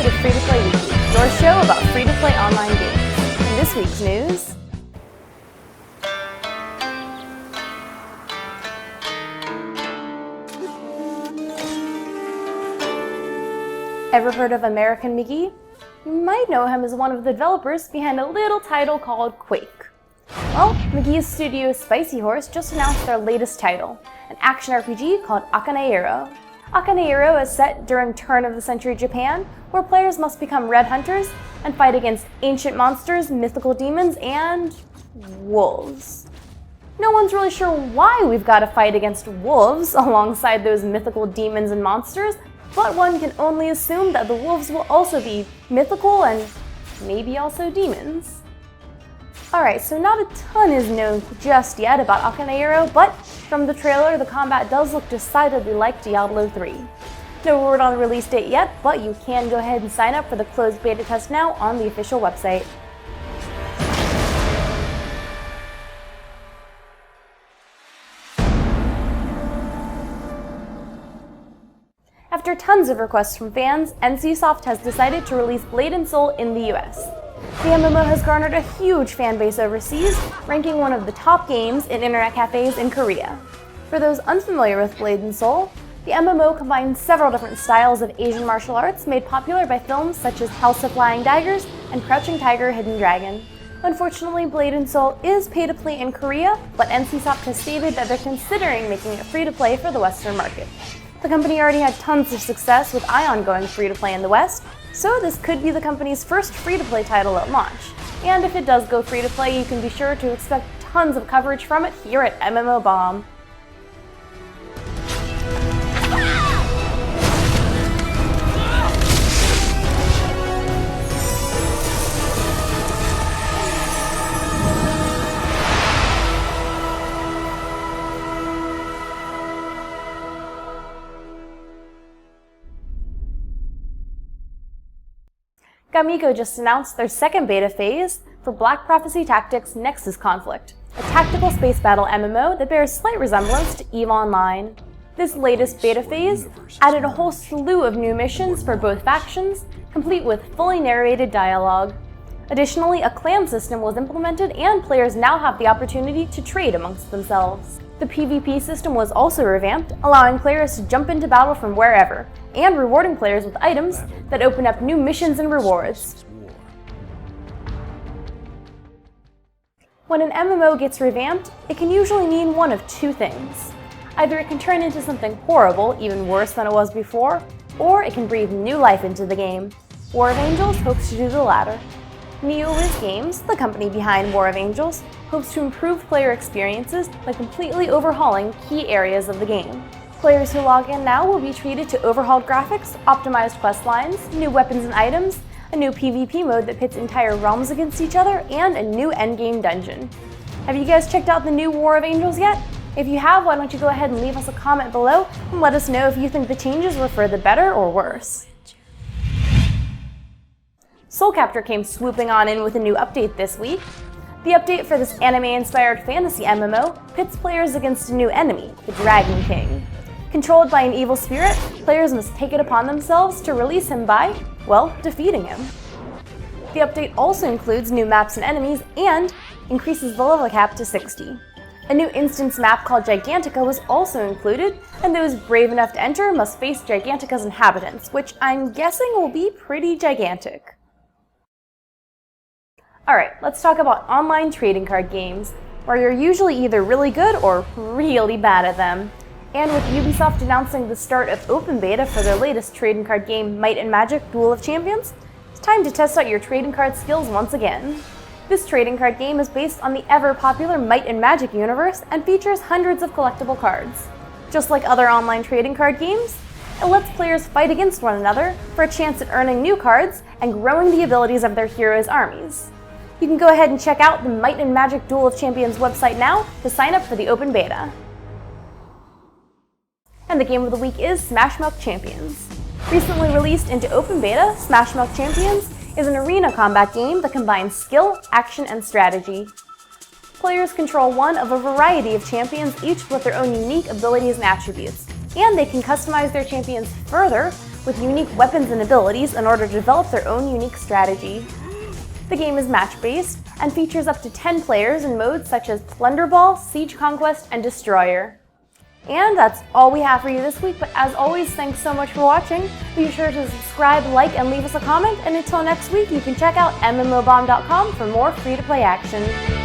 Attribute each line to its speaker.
Speaker 1: with Free-to-Play Weekly, your show about free-to-play online games. In this week's news, ever heard of American McGee? You might know him as one of the developers behind a little title called Quake. Well, McGee's studio Spicy Horse just announced their latest title, an action RPG called Akaneiro. Akaneiro is set during turn-of-the-century Japan, where players must become red hunters and fight against ancient monsters, mythical demons, and wolves. No one's really sure why we've got to fight against wolves alongside those mythical demons and monsters, but one can only assume that the wolves will also be mythical and maybe also demons. Alright, so not a ton is known just yet about Akaneiro, but from the trailer, the combat does look decidedly like Diablo 3. No word on the release date yet, but you can go ahead and sign up for the closed beta test now on the official website. After tons of requests from fans, NCSoft has decided to release Blade & Soul in the US. The MMO has garnered a huge fan base overseas, ranking one of the top games in internet cafes in Korea. For those unfamiliar with Blade & Soul, the MMO combines several different styles of Asian martial arts made popular by films such as House of Flying Daggers and Crouching Tiger, Hidden Dragon. Unfortunately, Blade & Soul is pay-to-play in Korea, but NCSoft has stated that they're considering making it free-to-play for the Western market. The company already had tons of success with Ion going free-to-play in the West, so this could be the company's first free-to-play title at launch. And if it does go free-to-play, you can be sure to expect tons of coverage from it here at MMO Bomb. Gamiko just announced their second beta phase for Black Prophecy Tactics Nexus Conflict, a tactical space battle MMO that bears slight resemblance to EVE Online. This latest beta phase added a whole slew of new missions for both factions, complete with fully narrated dialogue. Additionally, a clan system was implemented and players now have the opportunity to trade amongst themselves. The PvP system was also revamped, allowing players to jump into battle from wherever, and rewarding players with items that open up new missions and rewards. When an MMO gets revamped, it can usually mean one of two things. Either it can turn into something horrible, even worse than it was before, or it can breathe new life into the game. War of Angels hopes to do the latter. NeoWiz Games, the company behind War of Angels, hopes to improve player experiences by completely overhauling key areas of the game. Players who log in now will be treated to overhauled graphics, optimized quest lines, new weapons and items, a new PvP mode that pits entire realms against each other, and a new endgame dungeon. Have you guys checked out the new War of Angels yet? If you have, why don't you go ahead and leave us a comment below and let us know if you think the changes were for the better or worse. Captor came swooping on in with a new update this week. The update for this anime-inspired fantasy MMO pits players against a new enemy, the Dragon King. Controlled by an evil spirit, players must take it upon themselves to release him by, well, defeating him. The update also includes new maps and enemies and increases the level cap to 60. A new instance map called Gigantica was also included, and those brave enough to enter must face Gigantica's inhabitants, which I'm guessing will be pretty gigantic. Alright, let's talk about online trading card games, where you're usually either really good or really bad at them. And with Ubisoft announcing the start of open beta for their latest trading card game, Might and Magic Duel of Champions, it's time to test out your trading card skills once again. This trading card game is based on the ever-popular Might and Magic universe and features hundreds of collectible cards. Just like other online trading card games, it lets players fight against one another for a chance at earning new cards and growing the abilities of their heroes' armies. You can go ahead and check out the Might and Magic Duel of Champions website now to sign up for the open beta. And the game of the week is SmashMuck Champions. Recently released into open beta, SmashMuck Champions is an arena combat game that combines skill, action, and strategy. Players control one of a variety of champions, each with their own unique abilities and attributes, and they can customize their champions further with unique weapons and abilities in order to develop their own unique strategy. The game is match-based and features up to 10 players in modes such as Plunderball, Siege Conquest, and Destroyer. And that's all we have for you this week, but as always, thanks so much for watching. Be sure to subscribe, like, and leave us a comment, and until next week, you can check out mmobomb.com for more free-to-play action.